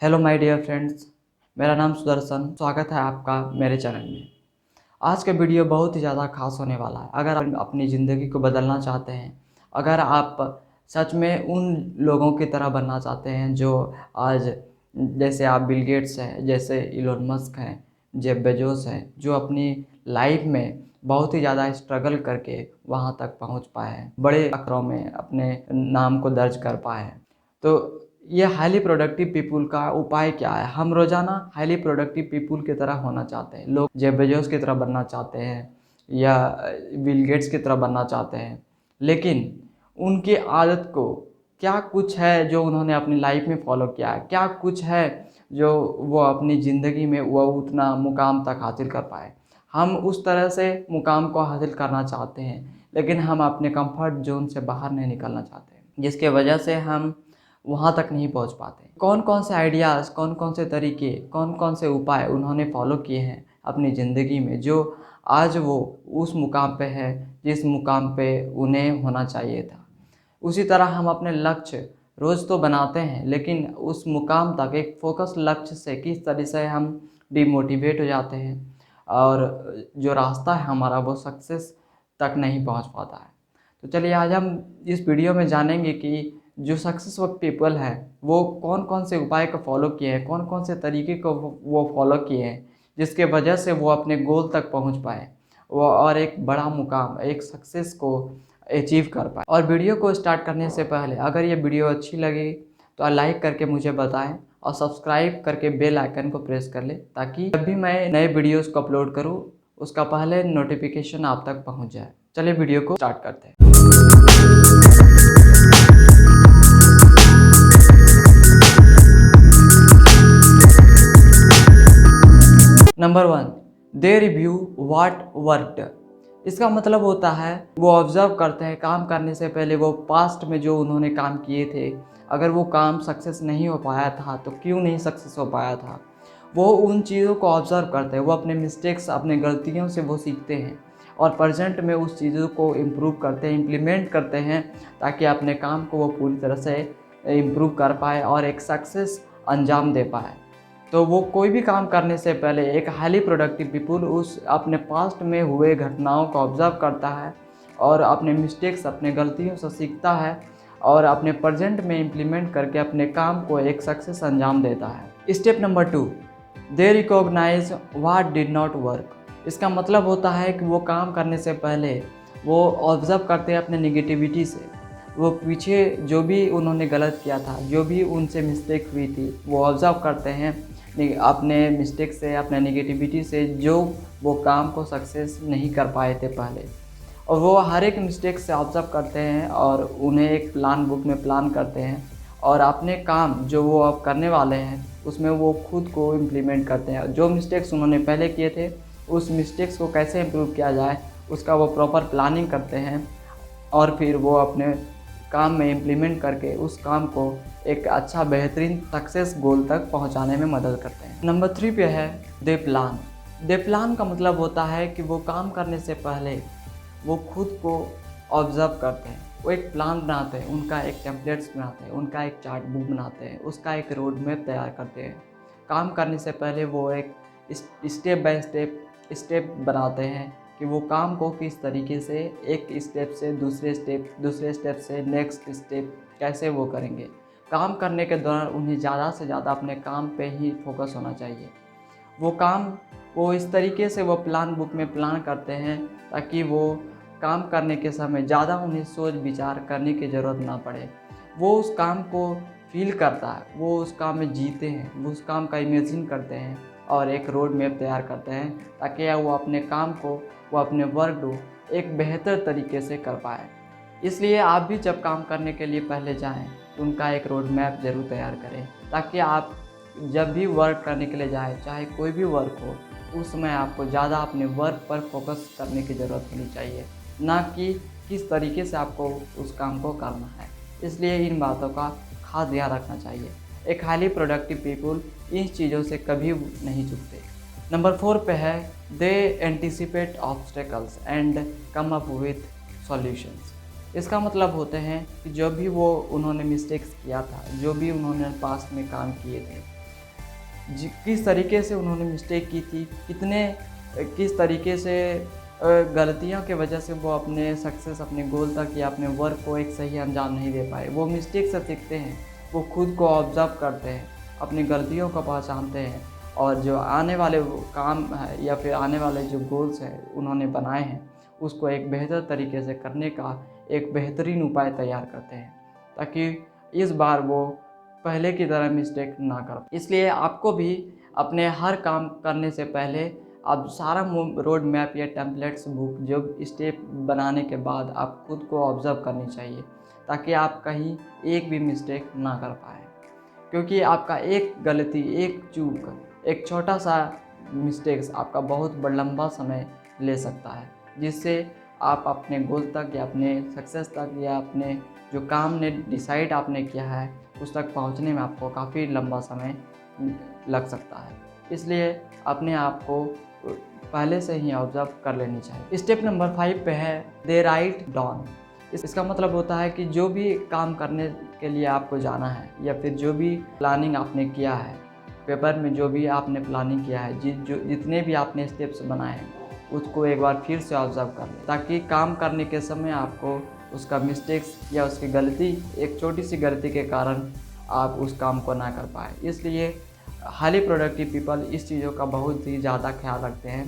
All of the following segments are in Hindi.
हेलो माय डियर फ्रेंड्स, मेरा नाम सुदर्शन। स्वागत है आपका मेरे चैनल में। आज का वीडियो बहुत ही ज़्यादा खास होने वाला है। अगर आप अपनी ज़िंदगी को बदलना चाहते हैं, अगर आप सच में उन लोगों की तरह बनना चाहते हैं जो आज, जैसे आप बिल गेट्स हैं, जैसे इलोन मस्क हैं, जेफ बेजोस हैं, जो अपनी लाइफ में बहुत ही ज़्यादा स्ट्रगल करके वहाँ तक पहुँच पाए हैं, बड़े अक्षरों में अपने नाम को दर्ज कर पाए हैं। तो ये हाईली प्रोडक्टिव पीपुल का उपाय क्या है? हम रोज़ाना हाईली प्रोडक्टिव पीपुल की तरह होना चाहते हैं। लोग जेफ बेजोस की तरह बनना चाहते हैं या बिल गेट्स की तरह बनना चाहते हैं, लेकिन उनकी आदत को क्या कुछ है जो उन्होंने अपनी लाइफ में फॉलो किया है? क्या कुछ है जो वो अपनी ज़िंदगी में वो उतना मुकाम तक हासिल कर पाए? हम उस तरह से मुकाम को हासिल करना चाहते हैं, लेकिन हम अपने कंफर्ट जोन से बाहर नहीं निकलना चाहते, जिसके वजह से हम वहाँ तक नहीं पहुँच पाते। कौन कौन से आइडियाज़, कौन कौन से तरीके, कौन कौन से उपाय उन्होंने फॉलो किए हैं अपनी ज़िंदगी में, जो आज वो उस मुकाम पे है जिस मुकाम पे उन्हें होना चाहिए था। उसी तरह हम अपने लक्ष्य रोज़ तो बनाते हैं, लेकिन उस मुकाम तक एक फोकस लक्ष्य से किस तरह से हम डिमोटिवेट हो जाते हैं और जो रास्ता है हमारा वो सक्सेस तक नहीं पहुंच पाता है। तो चलिए आज हम इस वीडियो में जानेंगे कि जो सक्सेसफुल पीपल हैं वो कौन कौन से उपाय को फॉलो किए हैं, कौन कौन से तरीके को वो फॉलो किए हैं, जिसके वजह से वो अपने गोल तक पहुंच पाए वो और एक बड़ा मुकाम, एक सक्सेस को अचीव कर पाए। और वीडियो को स्टार्ट करने से पहले अगर ये वीडियो अच्छी लगी तो लाइक करके मुझे बताएं और सब्सक्राइब करके बेल आइकन को प्रेस कर ले, ताकि जब भी मैं नए वीडियोस को अपलोड करूं उसका पहले नोटिफिकेशन आप तक पहुंच जाए। चलिए वीडियो को स्टार्ट करते हैं। Number 1, they review what worked. इसका मतलब होता है वो ऑब्जर्व करते हैं काम करने से पहले वो पास्ट में जो उन्होंने काम किए थे, अगर वो काम सक्सेस नहीं हो पाया था तो क्यों नहीं सक्सेस हो पाया था। वो उन चीज़ों को ऑब्जर्व करते हैं, वो अपने मिस्टेक्स, अपने गलतियों से वो सीखते हैं और प्रेजेंट में उस चीज़ों को इम्प्रूव करते हैं, इम्प्लीमेंट करते हैं, ताकि अपने काम को वो पूरी तरह से इम्प्रूव कर पाए और एक सक्सेस अंजाम दे पाए। तो वो कोई भी काम करने से पहले एक हाईली प्रोडक्टिव पीपल उस अपने पास्ट में हुए घटनाओं को ऑब्जर्व करता है और अपने मिस्टेक्स, अपने गलतियों से सीखता है और अपने प्रेजेंट में इम्प्लीमेंट करके अपने काम को एक सक्सेस अंजाम देता है। Step number 2, they recognise what did not work. इसका मतलब होता है कि वो काम करने से पहले वो ऑब्जर्व करते हैं अपने निगेटिविटी से, वो पीछे जो भी उन्होंने गलत किया था, जो भी उनसे मिस्टेक हुई थी, वो ऑब्जर्व करते हैं अपने मिस्टेक से, अपने निगेटिविटी से, जो वो काम को सक्सेस नहीं कर पाए थे पहले। और वो हर एक मिस्टेक से ऑब्जर्व करते हैं और उन्हें एक प्लान बुक में प्लान करते हैं और अपने काम जो वो अब करने वाले हैं उसमें वो खुद को इम्प्लीमेंट करते हैं। जो मिस्टेक्स उन्होंने पहले किए थे उस मिस्टेक्स को कैसे इम्प्रूव किया जाए उसका वो प्रॉपर प्लानिंग करते हैं और फिर वो अपने काम में इम्प्लीमेंट करके उस काम को एक अच्छा बेहतरीन सक्सेस गोल तक पहुंचाने में मदद करते हैं। नंबर 3 पे है दे प्लान। दे प्लान का मतलब होता है कि वो काम करने से पहले वो खुद को ऑब्जर्व करते हैं, वो एक प्लान बनाते हैं, उनका एक टेम्पलेट्स बनाते हैं, उनका एक चार्ट बुक बनाते हैं, उसका एक रोड मैप तैयार करते हैं। काम करने से पहले वो एक स्टेप बाय स्टेप बनाते हैं कि वो काम को किस तरीके से एक स्टेप से दूसरे स्टेप से नेक्स्ट स्टेप कैसे वो करेंगे। काम करने के दौरान उन्हें ज़्यादा से ज़्यादा अपने काम पे ही फोकस होना चाहिए। वो इस तरीके से वो प्लान बुक में प्लान करते हैं ताकि वो काम करने के समय ज़्यादा उन्हें सोच विचार करने की ज़रूरत ना पड़े। वो उस काम को फील करता है, वो उस काम में जीते हैं, वो उस काम का इमेजिन करते हैं और एक रोड मैप तैयार करते हैं ताकि वो अपने काम को, वो अपने वर्क को एक बेहतर तरीके से कर पाए। इसलिए आप भी जब काम करने के लिए पहले जाएं तो उनका एक रोड मैप ज़रूर तैयार करें, ताकि आप जब भी वर्क करने के लिए जाएं, चाहे कोई भी वर्क हो, उस समय आपको ज़्यादा अपने वर्क पर फोकस करने की ज़रूरत होनी चाहिए, ना कि किस तरीके से आपको उस काम को करना है। इसलिए इन बातों का खास ध्यान रखना चाहिए। एक हाईली प्रोडक्टिव पीपल इन चीज़ों से कभी नहीं चूकते। नंबर 4 पे है they anticipate obstacles and come up with solutions. इसका मतलब होते हैं कि जो भी वो उन्होंने मिस्टेक्स किया था, जो भी उन्होंने पास्ट में काम किए थे, किस तरीके से उन्होंने मिस्टेक की थी, किस तरीके से गलतियों के वजह से वो अपने सक्सेस, अपने गोल तक या अपने वर्क को एक सही अंजाम नहीं दे पाए। वो मिस्टेक से सीखते हैं, वो खुद को ऑब्ज़र्व करते हैं, अपनी गलतियों को पहचानते हैं और जो आने वाले वो काम है या फिर आने वाले जो गोल्स हैं उन्होंने बनाए हैं, उसको एक बेहतर तरीके से करने का एक बेहतरीन उपाय तैयार करते हैं, ताकि इस बार वो पहले की तरह मिस्टेक ना कर। इसलिए आपको भी अपने हर काम करने से पहले आप सारा रोड मैप या टेम्पलेट्स बुक जो स्टेप बनाने के बाद आप खुद को ऑब्ज़र्व करनी चाहिए, ताकि आप कहीं एक भी मिस्टेक ना कर पाए। क्योंकि आपका एक गलती, एक चूक, एक छोटा सा मिस्टेक्स आपका बहुत लंबा समय ले सकता है, जिससे आप अपने गोल तक या अपने सक्सेस तक या अपने जो काम ने डिसाइड आपने किया है उस तक पहुंचने में आपको काफ़ी लंबा समय लग सकता है। इसलिए अपने आप को पहले से ही ऑब्जर्व कर लेनी चाहिए। स्टेप नंबर 5 पे है दे राइट डाउन। इसका मतलब होता है कि जो भी काम करने के लिए आपको जाना है या फिर जो भी प्लानिंग आपने किया है, पेपर में जो भी आपने प्लानिंग किया है, जितने भी आपने स्टेप्स बनाए हैं उसको एक बार फिर से ऑब्जर्व कर लें, ताकि काम करने के समय आपको उसका मिस्टेक्स या उसकी गलती, एक छोटी सी गलती के कारण आप उस काम को ना कर पाए। इसलिए हाईली प्रोडक्टिव पीपल इस चीज़ों का बहुत ही ज़्यादा ख्याल रखते हैं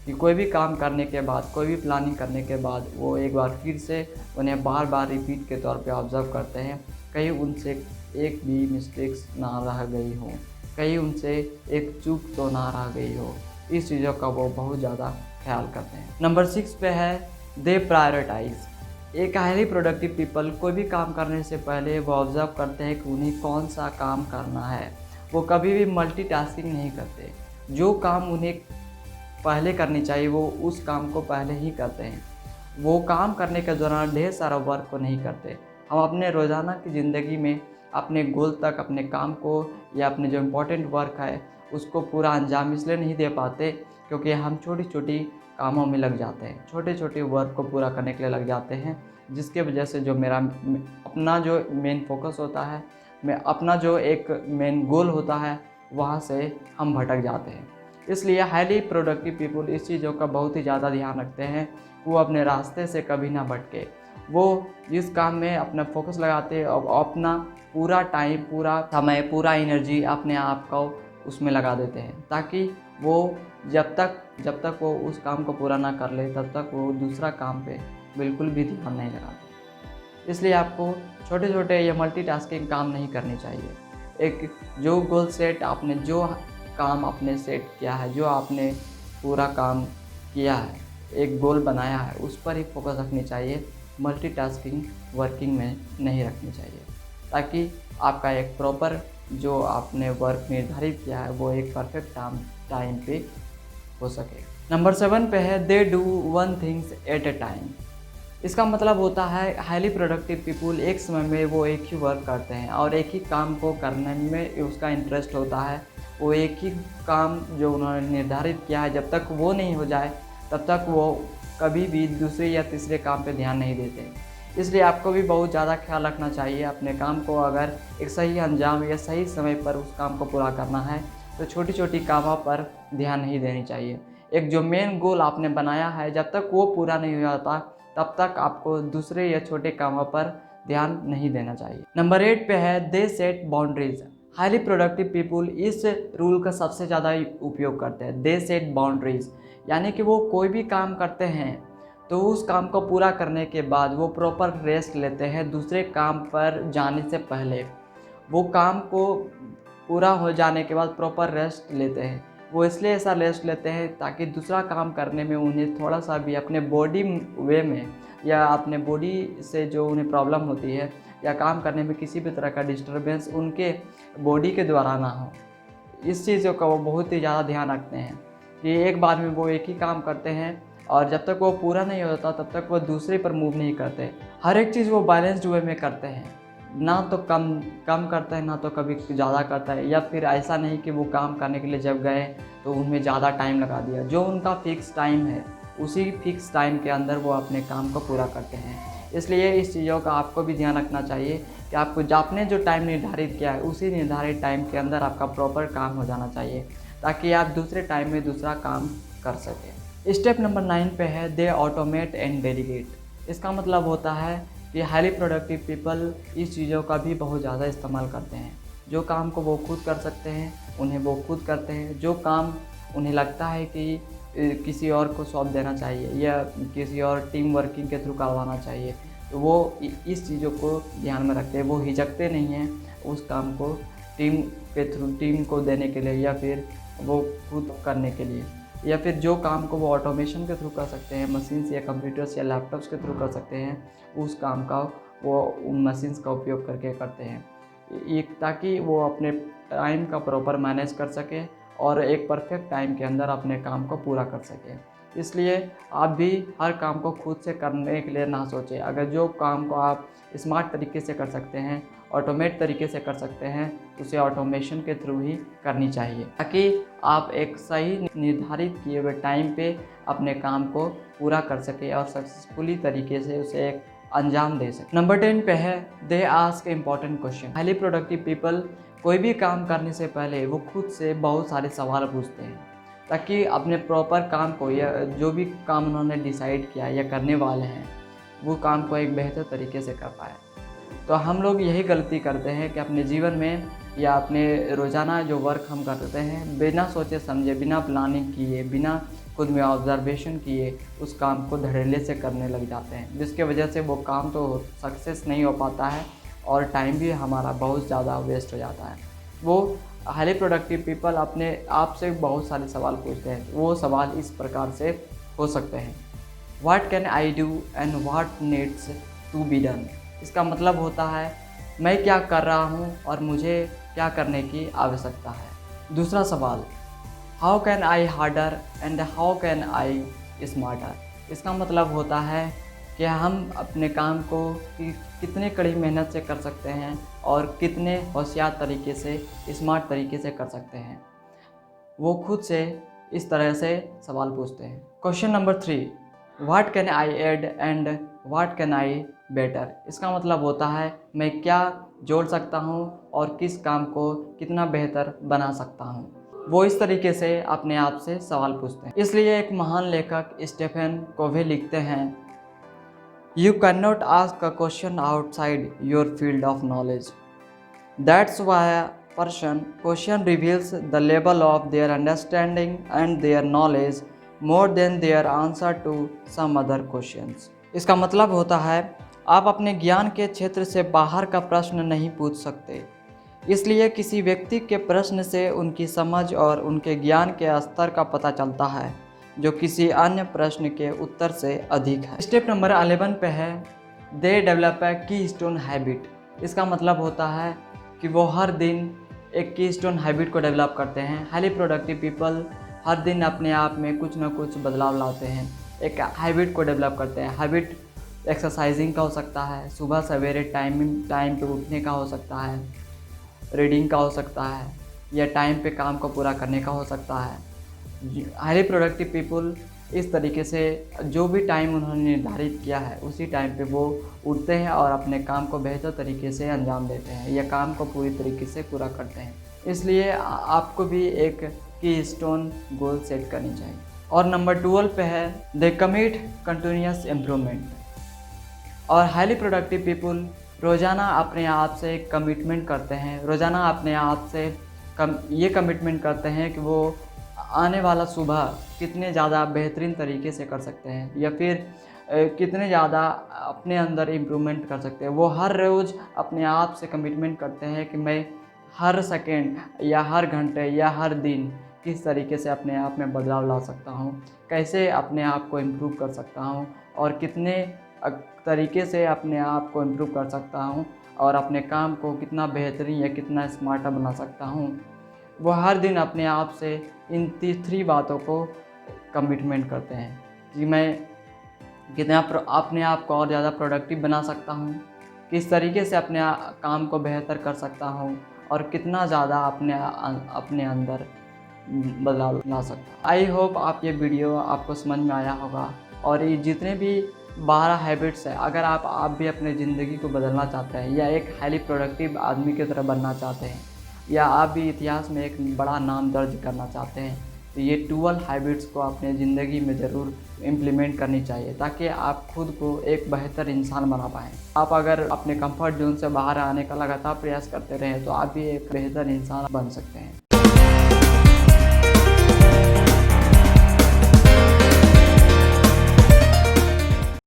कि कोई भी काम करने के बाद, कोई भी प्लानिंग करने के बाद वो एक बार फिर से उन्हें बार बार रिपीट के तौर पे ऑब्जर्व करते हैं, कहीं उनसे एक भी मिस्टेक्स ना रह गई हो, कहीं उनसे एक चूक तो ना रह गई हो। इस चीज़ों का वो बहुत ज़्यादा ख्याल करते हैं। नंबर 6 पे है दे प्रायोरिटाइज। एक हाईली प्रोडक्टिव पीपल कोई भी काम करने से पहले वो ऑब्जर्व करते हैं कि उन्हें कौन सा काम करना है। वो कभी भी मल्टीटास्किंग नहीं करते। जो काम उन्हें पहले करनी चाहिए वो उस काम को पहले ही करते हैं। वो काम करने के दौरान ढेर सारा वर्क को नहीं करते। हम अपने रोज़ाना की ज़िंदगी में अपने गोल तक, अपने काम को या अपने जो इम्पोर्टेंट वर्क है उसको पूरा अंजाम इसलिए नहीं दे पाते क्योंकि हम छोटी छोटी कामों में लग जाते हैं, छोटे छोटे वर्क को पूरा करने के लिए लग जाते हैं, जिसके वजह से जो मेरा अपना जो मेन फोकस होता है, अपना जो एक मेन गोल होता है, वहाँ से हम भटक जाते हैं। इसलिए हाईली प्रोडक्टिव पीपल इस चीज़ों का बहुत ही ज़्यादा ध्यान रखते हैं, वो अपने रास्ते से कभी ना भटके। वो जिस काम में अपना फोकस लगाते हैं और अपना पूरा टाइम, पूरा समय, पूरा एनर्जी अपने आप को उसमें लगा देते हैं, ताकि वो जब तक वो उस काम को पूरा ना कर ले तब तक वो दूसरा काम पे बिल्कुल भी ध्यान नहीं लगाते। इसलिए आपको छोटे छोटे या मल्टीटास्किंग काम नहीं करने चाहिए। एक जो गोल सेट आपने, जो काम आपने सेट किया है, जो आपने पूरा काम किया है, एक गोल बनाया है, उस पर ही फोकस रखनी चाहिए। मल्टीटास्किंग वर्किंग में नहीं रखनी चाहिए, ताकि आपका एक प्रॉपर जो आपने वर्क निर्धारित किया है वो एक परफेक्ट टाइम पे हो सके। नंबर 7 पे है they do one things at A time. इसका मतलब होता है हाईली प्रोडक्टिव पीपल एक समय में वो एक ही वर्क करते हैं और एक ही काम को करने में उसका इंटरेस्ट होता है। वो एक ही काम जो उन्होंने निर्धारित किया है, जब तक वो नहीं हो जाए तब तक वो कभी भी दूसरे या तीसरे काम पे ध्यान नहीं देते। इसलिए आपको भी बहुत ज़्यादा ख्याल रखना चाहिए अपने काम को। अगर एक सही अंजाम या सही समय पर उस काम को पूरा करना है तो छोटी छोटी कामों पर ध्यान नहीं देनी चाहिए। एक जो मेन गोल आपने बनाया है, जब तक वो पूरा नहीं हो जाता तब तक आपको दूसरे या छोटे कामों पर ध्यान नहीं देना चाहिए। नंबर 8 पे है they set boundaries. Highly productive people इस रूल का सबसे ज़्यादा उपयोग करते हैं, दे सेट बाउंड्रीज। यानी कि वो कोई भी काम करते हैं तो उस काम को पूरा करने के बाद वो प्रॉपर रेस्ट लेते हैं। दूसरे काम पर जाने से पहले वो काम को पूरा हो जाने के बाद प्रॉपर रेस्ट लेते हैं। वो इसलिए ऐसा रेस्ट लेते हैं ताकि दूसरा काम करने में उन्हें थोड़ा सा भी अपने बॉडी वे में या अपने बॉडी से जो उन्हें प्रॉब्लम होती है या काम करने में किसी भी तरह का डिस्टर्बेंस उनके बॉडी के द्वारा ना हो। इस चीज़ों का वो बहुत ही ज़्यादा ध्यान रखते हैं कि एक बार में वो एक ही काम करते हैं और जब तक वो पूरा नहीं होता तब तक वो दूसरे पर मूव नहीं करते। हर एक चीज़ वो बैलेंस्ड वे में करते हैं, ना तो कम करता है ना तो कभी ज़्यादा करता है, या फिर ऐसा नहीं कि वो काम करने के लिए जब गए तो उनमें ज़्यादा टाइम लगा दिया। जो उनका फिक्स टाइम है उसी फिक्स टाइम के अंदर वो अपने काम को पूरा करते हैं। इसलिए इस चीज़ों का आपको भी ध्यान रखना चाहिए कि आपको आपने जो टाइम निर्धारित किया है उसी निर्धारित टाइम के अंदर आपका प्रॉपर काम हो जाना चाहिए, ताकि आप दूसरे टाइम में दूसरा काम कर सकें। स्टेप नंबर 9 पे है दे ऑटोमेट एंड डेलीगेट। इसका मतलब होता है कि हाईली प्रोडक्टिव पीपल इस चीज़ों का भी बहुत ज़्यादा इस्तेमाल करते हैं। जो काम को वो खुद कर सकते हैं उन्हें वो खुद करते हैं। जो काम उन्हें लगता है कि किसी और को सौंप देना चाहिए या किसी और टीम वर्किंग के थ्रू करवाना चाहिए, तो वो इस चीज़ों को ध्यान में रखते हैं। वो हिचकते नहीं हैं उस काम को टीम के थ्रू टीम को देने के लिए या फिर वो खुद करने के लिए, या फिर जो काम को वो ऑटोमेशन के थ्रू कर सकते हैं, मशीन्स या कंप्यूटर्स या लैपटॉप्स के थ्रू कर सकते हैं, उस काम का वो उन मशीन्स का उपयोग करके करते हैं, एक ताकि वो अपने टाइम का प्रॉपर मैनेज कर सके और एक परफेक्ट टाइम के अंदर अपने काम को पूरा कर सके। इसलिए आप भी हर काम को खुद से करने के लिए ना सोचें। अगर जो काम को आप स्मार्ट तरीके से कर सकते हैं, ऑटोमेट तरीके से कर सकते हैं, तो उसे ऑटोमेशन के थ्रू ही करनी चाहिए, ताकि आप एक सही निर्धारित किए हुए टाइम पे अपने काम को पूरा कर सकें और सक्सेसफुली तरीके से उसे एक अंजाम दे सकें। नंबर 10 पे है they ask important question. Highly productive people कोई भी काम करने से पहले वो खुद से बहुत सारे सवाल पूछते हैं, ताकि अपने प्रॉपर काम को या जो भी काम उन्होंने डिसाइड किया या करने वाले हैं वो काम को एक बेहतर तरीके से कर पाए। तो हम लोग यही गलती करते हैं कि अपने जीवन में या अपने रोज़ाना जो वर्क हम करते हैं बिना सोचे समझे, बिना प्लानिंग किए, बिना खुद में ऑब्जर्वेशन किए उस काम को धड़ल्ले से करने लग जाते हैं, जिसके वजह से वो काम तो सक्सेस नहीं हो पाता है और टाइम भी हमारा बहुत ज़्यादा वेस्ट हो जाता है। वो हाईली प्रोडक्टिव पीपल अपने आप से बहुत सारे सवाल पूछते हैं। वो सवाल इस प्रकार से हो सकते हैं, what can I do and what needs to be done. इसका मतलब होता है मैं क्या कर रहा हूँ और मुझे क्या करने की आवश्यकता है। दूसरा सवाल, how can I harder and how can I smarter. इसका मतलब होता है कि हम अपने काम को कितने कड़ी मेहनत से कर सकते हैं और कितने होशियार तरीके से, स्मार्ट तरीके से कर सकते हैं। वो खुद से इस तरह से सवाल पूछते हैं। Question number 3, what can I add and what can I better. इसका मतलब होता है मैं क्या जोड़ सकता हूँ और किस काम को कितना बेहतर बना सकता हूँ। वो इस तरीके से अपने आप से सवाल पूछते हैं। इसलिए एक महान लेखक स्टीफन कोवे लिखते हैं, You cannot ask a question outside your field of knowledge. That's why a person question reveals the level of their understanding and their knowledge more than their answer to some other questions. इसका मतलब होता है आप अपने ज्ञान के क्षेत्र से बाहर का प्रश्न नहीं पूछ सकते, इसलिए किसी व्यक्ति के प्रश्न से उनकी समझ और उनके ज्ञान के स्तर का पता चलता है जो किसी अन्य प्रश्न के उत्तर से अधिक है। स्टेप नंबर 11 पे है दे डेवलप ए की स्टोन हैबिट। इसका मतलब होता है कि वो हर दिन एक की स्टोन हैबिट को डेवलप करते हैं। हाईली प्रोडक्टिव पीपल हर दिन अपने आप में कुछ ना कुछ बदलाव लाते हैं, एक हैबिट को डेवलप करते हैं। हैबिट एक्सरसाइजिंग का हो सकता है, सुबह सवेरे टाइम पे उठने का हो सकता है, रीडिंग का हो सकता है, या टाइम पे काम को पूरा करने का हो सकता है। हाईली प्रोडक्टिव पीपल इस तरीके से जो भी टाइम उन्होंने निर्धारित किया है उसी टाइम पे वो उठते हैं और अपने काम को बेहतर तरीके से अंजाम देते हैं या काम को पूरी तरीके से पूरा करते हैं। इसलिए आपको भी एक की स्टोन गोल सेट करनी चाहिए। और नंबर 12 पे है दे कमिट कंटिन्यूस इम्प्रूवमेंट। और हाईली प्रोडक्टिव पीपल रोज़ाना अपने आप से एक कमिटमेंट करते हैं, रोज़ाना अपने आप से ये कमिटमेंट करते हैं कि वो आने वाला सुबह कितने ज़्यादा बेहतरीन तरीके से कर सकते हैं या फिर कितने ज़्यादा अपने अंदर इम्प्रूवमेंट कर सकते हैं। वो हर रोज़ अपने आप से कमिटमेंट करते हैं कि मैं हर सेकेंड या हर घंटे या हर दिन किस तरीके से अपने आप में बदलाव ला सकता हूँ, कैसे अपने आप को इम्प्रूव कर सकता हूँ और कितने तरीके से अपने आप को इम्प्रूव कर सकता हूँ और अपने काम को कितना बेहतरीन या कितना स्मार्टर बना सकता हूँ। वो हर दिन अपने आप से इन 3 बातों को कमिटमेंट करते हैं कि मैं कितना अपने आप को और ज़्यादा प्रोडक्टिव बना सकता हूँ, किस तरीके से अपने काम को बेहतर कर सकता हूँ और कितना ज़्यादा अपने अंदर बदलाव ला सकता हूँ। आई होप आप ये वीडियो आपको समझ में आया होगा और ये जितने भी 12 हैबिट्स है। अगर आप भी अपने ज़िंदगी को बदलना चाहते हैं या एक हाईली प्रोडक्टिव आदमी की तरह बनना चाहते हैं या आप भी इतिहास में एक बड़ा नाम दर्ज करना चाहते हैं, तो ये 12 हैबिट्स को अपने ज़िंदगी में ज़रूर इम्प्लीमेंट करनी चाहिए ताकि आप खुद को एक बेहतर इंसान बना पाएँ। आप अगर अपने कंफर्ट ज़ोन से बाहर आने का लगातार प्रयास करते रहें तो आप भी एक बेहतर इंसान बन सकते हैं।